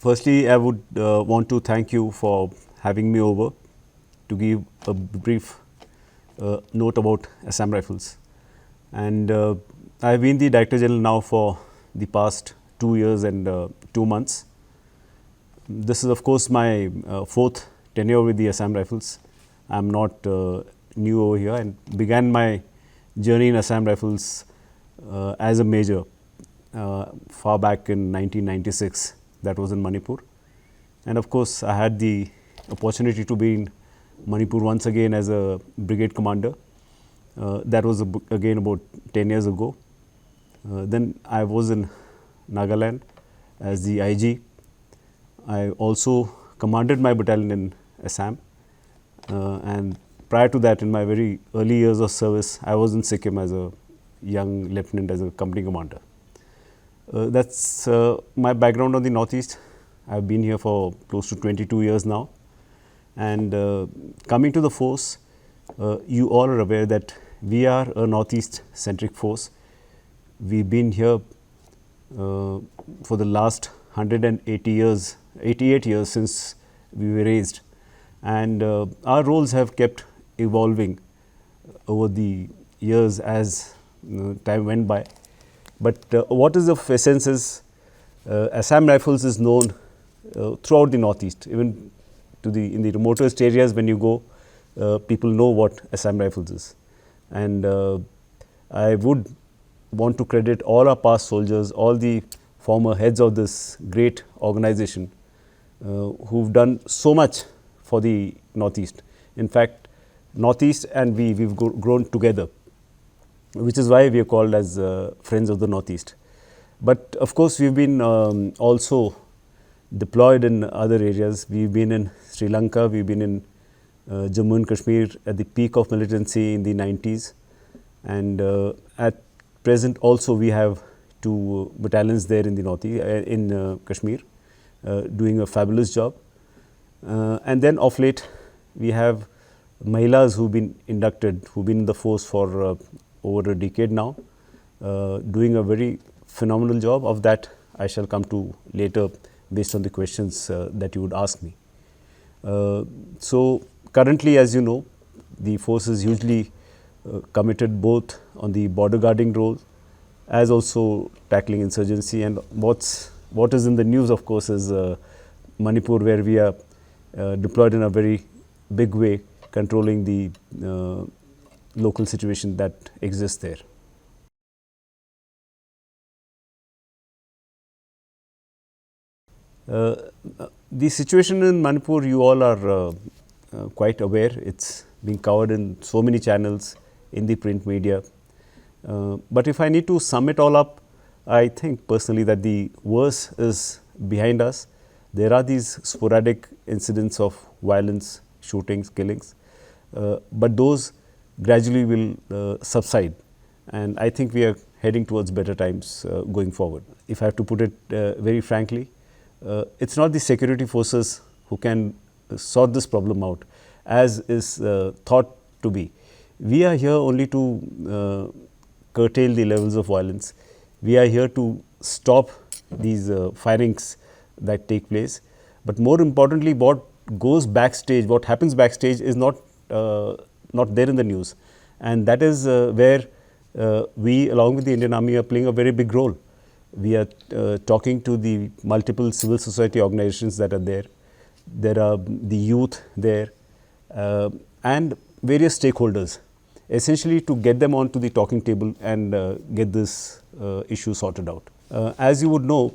Firstly, I would want to thank you for having me over to give a brief note about Assam Rifles. And I have been the Director General now for the past 2 years and 2 months. This is of course my fourth tenure with the Assam Rifles. I am not new over here and began my journey in Assam Rifles as a major far back in 1996. That was in Manipur. And of course, I had the opportunity to be in Manipur once again as a brigade commander. That was again about 10 years ago. Then I was in Nagaland as the IG. I also commanded my battalion in Assam. And prior to that, in my very early years of service, I was in Sikkim as a young lieutenant, as a company commander. That's my background on the Northeast. I have been here for close to 22 years now. And coming to the force, you all are aware that we are a Northeast centric force. We've been here for the last 180 years, 88 years since we were raised. And our roles have kept evolving over the years as time went by. But what is of essence is Assam Rifles is known throughout the Northeast, even to in the remotest areas. When you go, people know what Assam Rifles is. And I would want to credit all our past soldiers, all the former heads of this great organization who've done so much for the Northeast. In fact, Northeast and we've grown together, which is why we are called as Friends of the Northeast. But of course, we've been also deployed in other areas. We've been in Sri Lanka, we've been in Jammu and Kashmir at the peak of militancy in the 90s. And at present also we have 2 battalions there in the Northeast, in Kashmir, doing a fabulous job. And then of late, we have Mahilas who've been inducted, who've been in the force for over a decade now, doing a very phenomenal job. Of that, I shall come to later based on the questions that you would ask me. So currently, as you know, the force is hugely committed both on the border guarding role as also tackling insurgency. And what is in the news, of course, is Manipur, where we are deployed in a very big way, controlling the local situation that exists there. The situation in Manipur, you all are quite aware. It's being covered in so many channels in the print media. But if I need to sum it all up, I think personally that the worst is behind us. There are these sporadic incidents of violence, shootings, killings, but those gradually will subside. And I think we are heading towards better times going forward. If I have to put it very frankly, it's not the security forces who can sort this problem out, as is thought to be. We are here only to curtail the levels of violence. We are here to stop these firings that take place. But more importantly, what goes backstage, what happens backstage is not there in the news. And that is where we, along with the Indian Army, are playing a very big role. We are talking to the multiple civil society organizations that are there. There are the youth there and various stakeholders, essentially to get them onto the talking table and get this issue sorted out. As you would know,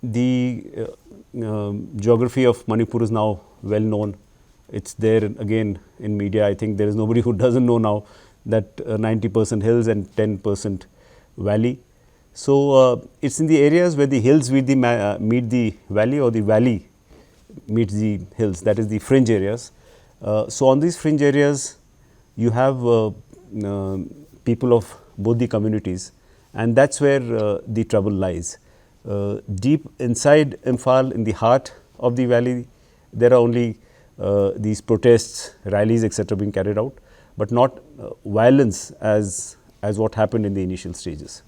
the geography of Manipur is now well known. It's there again in media. I think there is nobody who doesn't know now that 90% hills and 10% valley. So it's in the areas where the hills meet the valley, or the valley meets the hills. That is the fringe areas. So on these fringe areas, you have people of both the communities, and that's where the trouble lies. Deep inside Imphal, in the heart of the valley, there are only these protests, rallies, etc. being carried out, but not violence as what happened in the initial stages.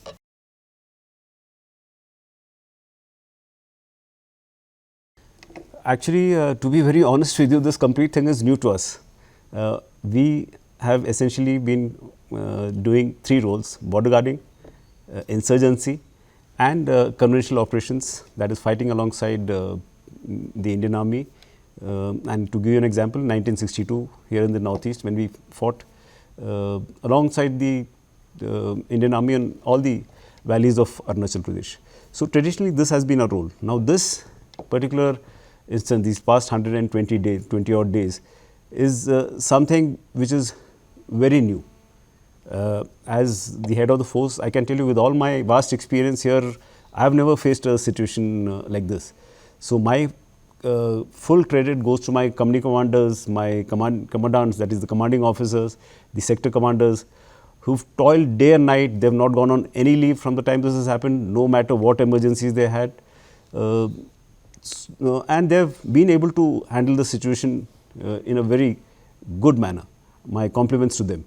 Actually, to be very honest with you, this complete thing is new to us. We have essentially been doing three roles: border guarding, insurgency, and conventional operations, that is fighting alongside the Indian Army. And to give you an example, 1962 here in the Northeast, when we fought alongside the Indian Army in all the valleys of Arunachal Pradesh. So, traditionally this has been our role. Now, this particular instance, these past 120 days, 20 odd days, is something which is very new. As the head of the force, I can tell you with all my vast experience here, I have never faced a situation like this. So, my full credit goes to my company commanders, my commandants, that is the commanding officers, the sector commanders, who've toiled day and night. They have not gone on any leave from the time this has happened, no matter what emergencies they had. And they have been able to handle the situation in a very good manner. My compliments to them.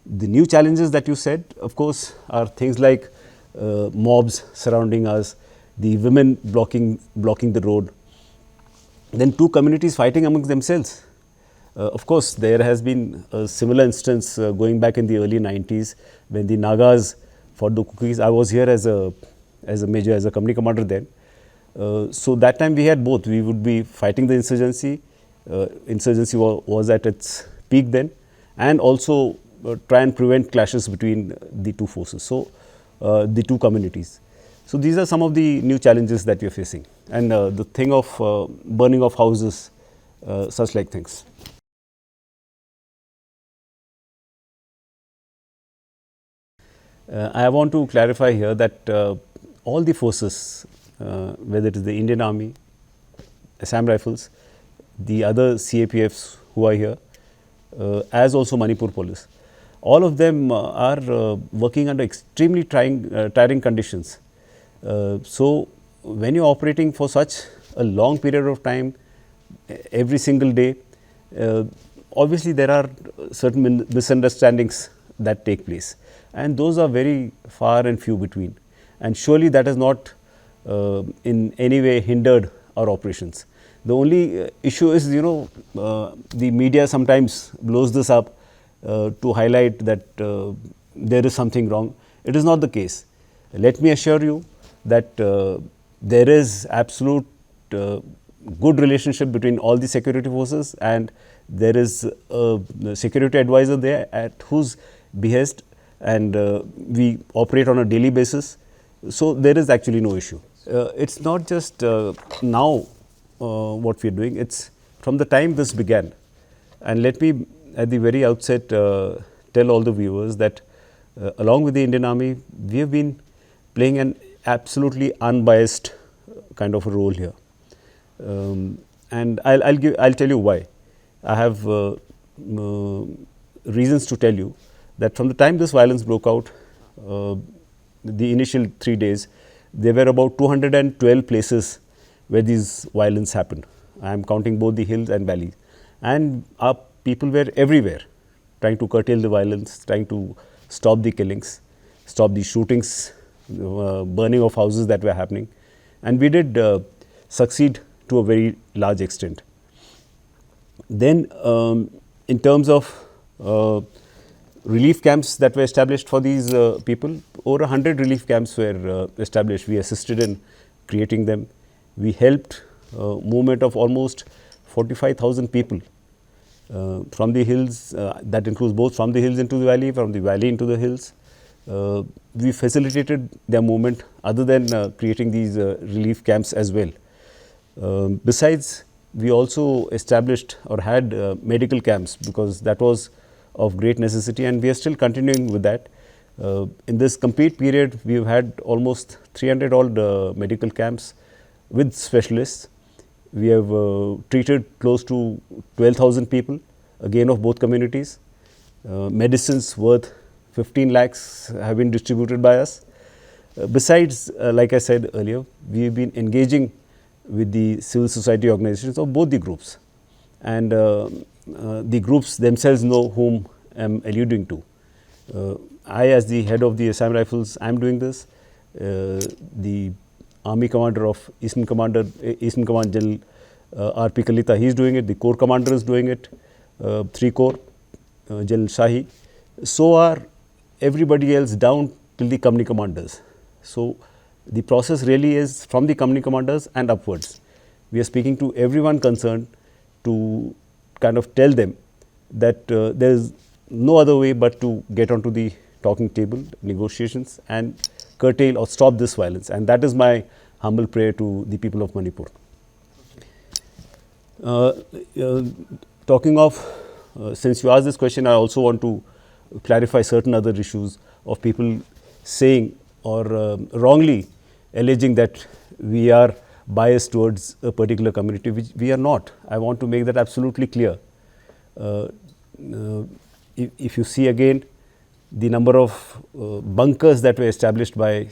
The new challenges that you said, of course, are things like mobs surrounding us, the women blocking the road, then two communities fighting amongst themselves. Of course, there has been a similar instance going back in the early 90s when the Nagas fought the Kukis. I was here as a major, as a company commander then. So, that time we had both. We would be fighting the insurgency. Insurgency was at its peak then, and also try and prevent clashes between the two forces. So, the two communities. So, these are some of the new challenges that we are facing, and the thing of burning of houses, such like things. I want to clarify here that all the forces, whether it is the Indian Army, Assam Rifles, the other CAPFs who are here, as also Manipur Police, all of them are working under extremely tiring conditions. So, when you are operating for such a long period of time, every single day, obviously there are certain misunderstandings that take place, and those are very far and few between, and surely that has not in any way hindered our operations. The only issue is, the media sometimes blows this up to highlight that there is something wrong. It is not the case. Let me assure you that there is absolute good relationship between all the security forces, and there is a security advisor there at whose behest, and we operate on a daily basis. So, there is actually no issue. It's not just now what we are doing, it's from the time this began. And let me at the very outset tell all the viewers that along with the Indian Army, we have been playing an absolutely unbiased kind of a role here. And I'll tell you why. I have reasons to tell you that from the time this violence broke out, the initial 3 days, there were about 212 places where these violence happened. I am counting both the hills and valleys, and our people were everywhere trying to curtail the violence, trying to stop the killings, stop the shootings, burning of houses that were happening, and we did succeed to a very large extent. Then in terms of relief camps that were established for these people, over 100 relief camps were established. We assisted in creating them. We helped movement of almost 45,000 people from the hills, that includes both from the hills into the valley, from the valley into the hills. We facilitated their movement other than creating these relief camps as well. Besides, we also established or had medical camps, because that was of great necessity, and we are still continuing with that. In this complete period, we have had almost 300 odd medical camps with specialists. We have treated close to 12,000 people, again of both communities. Medicines worth 15 lakhs have been distributed by us. Besides, like I said earlier, we have been engaging with the civil society organizations of both the groups, and the groups themselves know whom I am alluding to. I, as the head of the Assam Rifles, I am doing this. The Army Commander of Eastern Command General RP Kalita, he is doing it, the Corps Commander is doing it, 3 Corps, General Shahi. So are everybody else down till the company commanders. So the process really is from the company commanders and upwards. We are speaking to everyone concerned to kind of tell them that there is no other way but to get onto the talking table, negotiations, and curtail or stop this violence. And that is my humble prayer to the people of Manipur. Talking of, since you asked this question, I also want to clarify certain other issues of people saying or wrongly alleging that we are biased towards a particular community, which we are not. I want to make that absolutely clear. If you see again the number of bunkers that were established by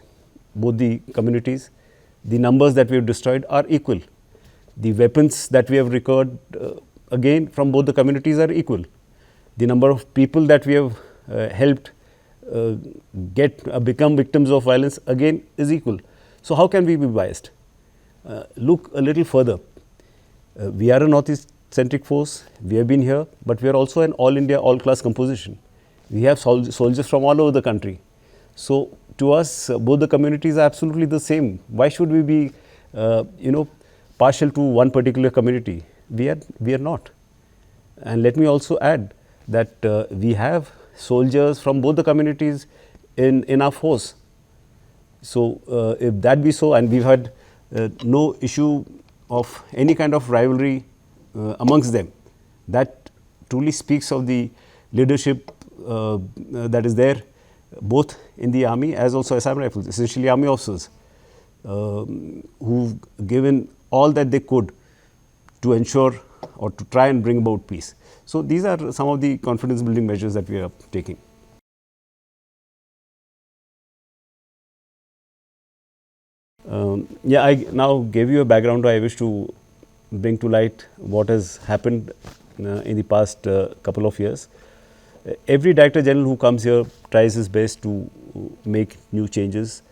both the communities, the numbers that we have destroyed are equal. The weapons that we have recovered again from both the communities are equal. The number of people that we have helped become victims of violence again is equal. So how can we be biased? Look a little further. We are a Northeast centric force. We have been here, but we are also an all India, all class composition. We have soldiers from all over the country. So to us, both the communities are absolutely the same. Why should we be, partial to one particular community? We are not. And let me also add that we have soldiers from both the communities in our force. So if that be so, and we've had no issue of any kind of rivalry amongst them, that truly speaks of the leadership that is there both in the army as also Assam Rifles, essentially army officers who've given all that they could to ensure or to try and bring about peace. So these are some of the confidence building measures that we are taking. I now gave you a background. I wish to bring to light what has happened in the past couple of years. Every Director General who comes here tries his best to make new changes.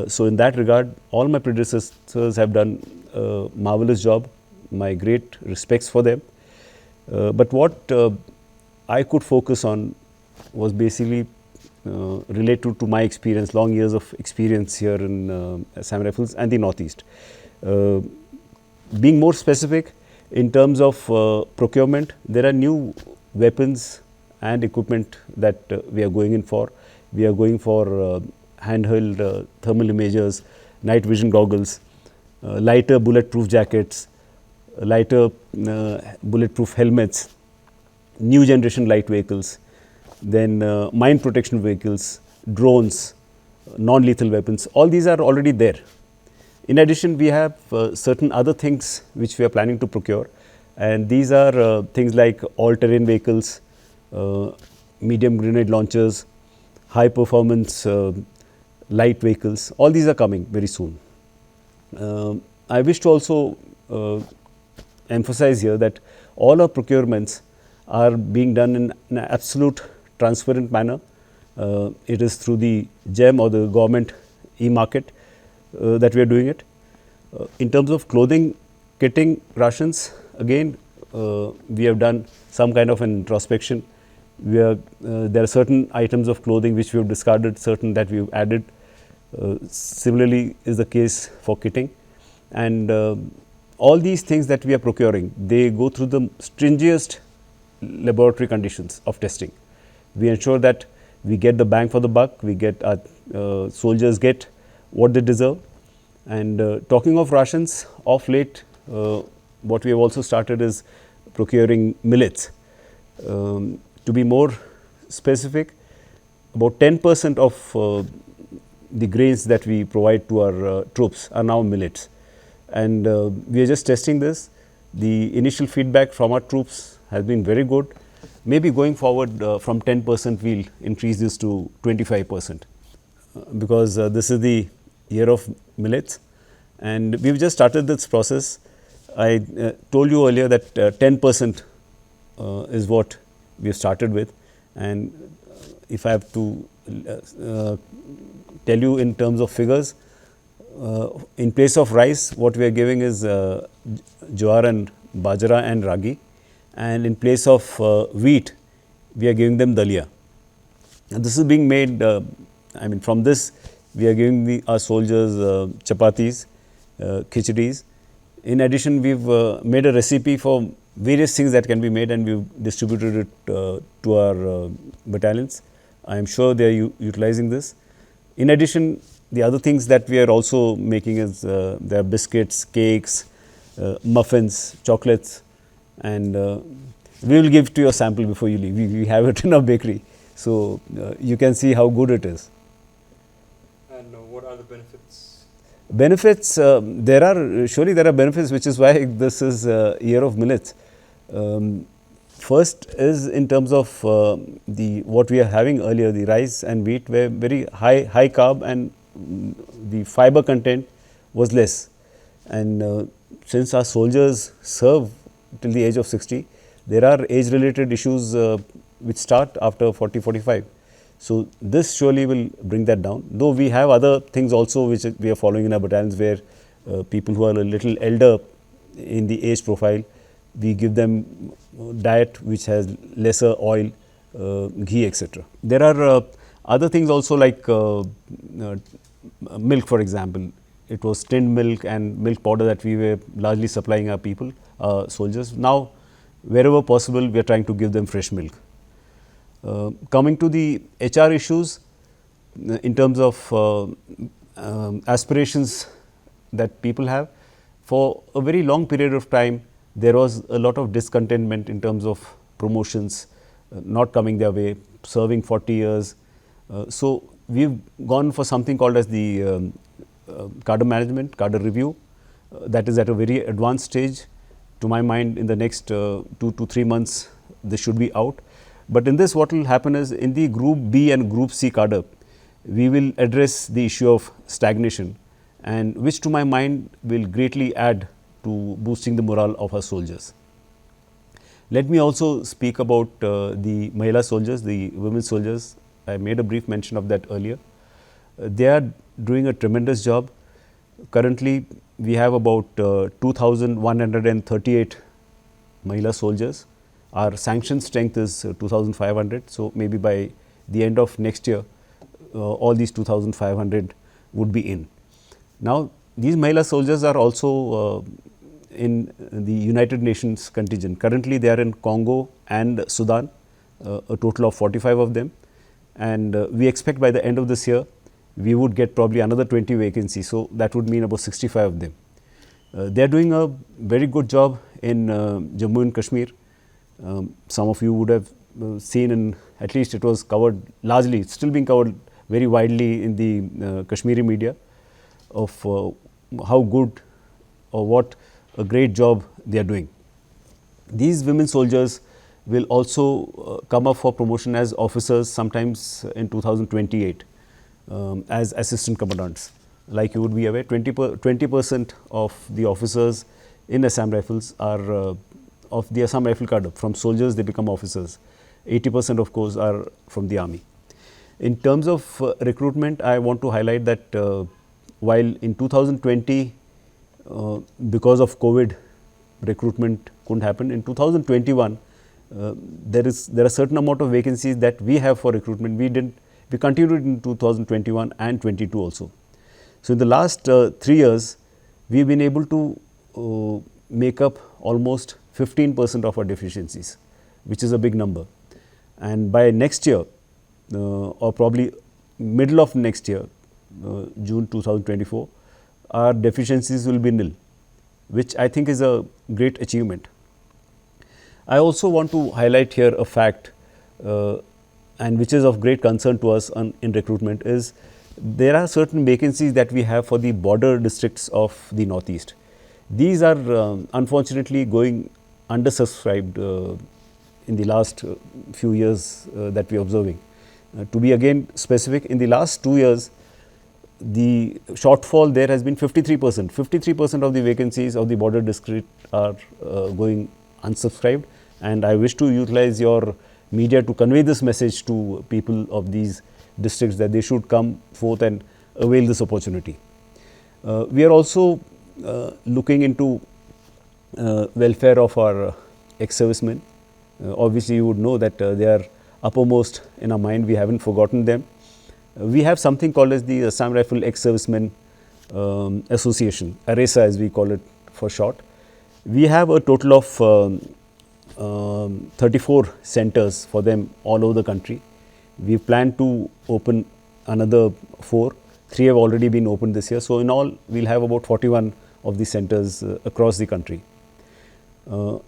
So in that regard, all my predecessors have done a marvelous job. My great respects for them. But what I could focus on was basically related to my experience, long years of experience here in Assam Rifles and the Northeast. Being more specific in terms of procurement, there are new weapons and equipment that we are going in for. We are going for handheld thermal imagers, night vision goggles, lighter bulletproof jackets, lighter bulletproof helmets, new generation light vehicles, then mine protection vehicles, drones, non-lethal weapons. All these are already there. In addition, we have certain other things which we are planning to procure, and these are things like all-terrain vehicles, medium grenade launchers, high performance light vehicles. All these are coming very soon. I wish to also emphasize here that all our procurements are being done in an absolute transparent manner. It is through the GEM or the government e-market that we are doing it. In terms of clothing, kitting, rations, again we have done some kind of an introspection. There are certain items of clothing which we have discarded, certain that we have added. Similarly is the case for kitting, and all these things that we are procuring, they go through the stringent laboratory conditions of testing. We ensure that we get the bang for the buck, we get our soldiers get what they deserve. And talking of rations, of late what we have also started is procuring millets. To be more specific, about 10% of the grains that we provide to our troops are now millets, and we are just testing this. The initial feedback from our troops has been very good. Maybe going forward from 10% we will increase this to 25%, because this is the year of millets and we have just started this process. I told you earlier that 10% is what we have started with, and if I have to tell you in terms of figures, In place of rice, what we are giving is jowar and bajra and ragi, and in place of wheat, we are giving them dalia. And this is being made, from this, we are giving our soldiers chapatis, khichdis. In addition, we've made a recipe for various things that can be made, and we've distributed it to our battalions. I am sure they are utilizing this. In addition, the other things that we are also making is there are biscuits, cakes, muffins, chocolates, and we will give to you a sample before you leave. We have it in our bakery, so you can see how good it is. And what are the benefits? Benefits, there are benefits, which is why this is Year of Millets. First is in terms of what we are having earlier, the rice and wheat were very high carb, and the fiber content was less. And since our soldiers serve till the age of 60, there are age related issues which start after 40-45. So this surely will bring that down, though we have other things also which we are following in our battalions, where people who are a little elder in the age profile, we give them diet which has lesser oil, ghee, etc. There are other things also, like milk, for example. It was tinned milk and milk powder that we were largely supplying our people, soldiers. Now, wherever possible, we are trying to give them fresh milk. Coming to the HR issues, in terms of aspirations that people have, for a very long period of time, there was a lot of discontentment in terms of promotions not coming their way, serving 40 years. So we've gone for something called as the cadre management, cadre review. That is at a very advanced stage. To my mind, in the next 2 to 3 months, this should be out. But in this, what will happen is, in the Group B and Group C cadre, we will address the issue of stagnation, and which to my mind will greatly add to boosting the morale of our soldiers. Let me also speak about the Mahila soldiers, the women soldiers. I made a brief mention of that earlier. They are doing a tremendous job. Currently, we have about 2,138 Mahila soldiers. Our sanctioned strength is 2,500. So maybe by the end of next year, all these 2,500 would be in. Now, these Mahila soldiers are also in the United Nations contingent. Currently, they are in Congo and Sudan, a total of 45 of them. And we expect by the end of this year, we would get probably another 20 vacancies. So that would mean about 65 of them. They are doing a very good job in Jammu and Kashmir. Some of you would have seen, and at least it was covered largely, it's still being covered very widely in the Kashmiri media, of how good or what a great job they are doing. These women soldiers will also come up for promotion as officers sometimes in 2028 as assistant commandants. Like you would be aware, 20% of the officers in Assam Rifles are of the Assam Rifle cadre. From soldiers, they become officers. 80% of course are from the army. In terms of recruitment, I want to highlight that while in 2020, because of COVID, recruitment couldn't happen. In 2021, there are certain amount of vacancies that we have for recruitment. We continued in 2021 and 22 also. So in the last 3 years, we've been able to make up almost 15% of our deficiencies, which is a big number. And by next year, or probably middle of next year, June 2024, our deficiencies will be nil, which I think is a great achievement. I also want to highlight here a fact, and which is of great concern to us in recruitment, is there are certain vacancies that we have for the border districts of the Northeast. These are unfortunately going undersubscribed in the last few years that we are observing. To be again specific, in the last 2 years, the shortfall there has been 53%. 53% of the vacancies of the border district are going unsubscribed, and I wish to utilize your media to convey this message to people of these districts that they should come forth and avail this opportunity. We are also looking into welfare of our ex-servicemen. Obviously, you would know that they are uppermost in our mind. We haven't forgotten them. We have something called as the Assam Rifle Ex-Servicemen Association, ARESA as we call it for short. We have a total of 34 centers for them all over the country. We plan to open another 4. 3 have already been opened this year. So, in all, we will have about 41 of these centers across the country.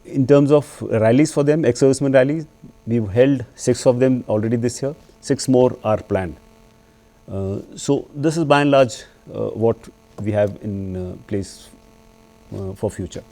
In terms of rallies for them, ex-servicemen rallies, we have held 6 of them already this year. 6 more are planned. So, this is by and large what we have in place for future.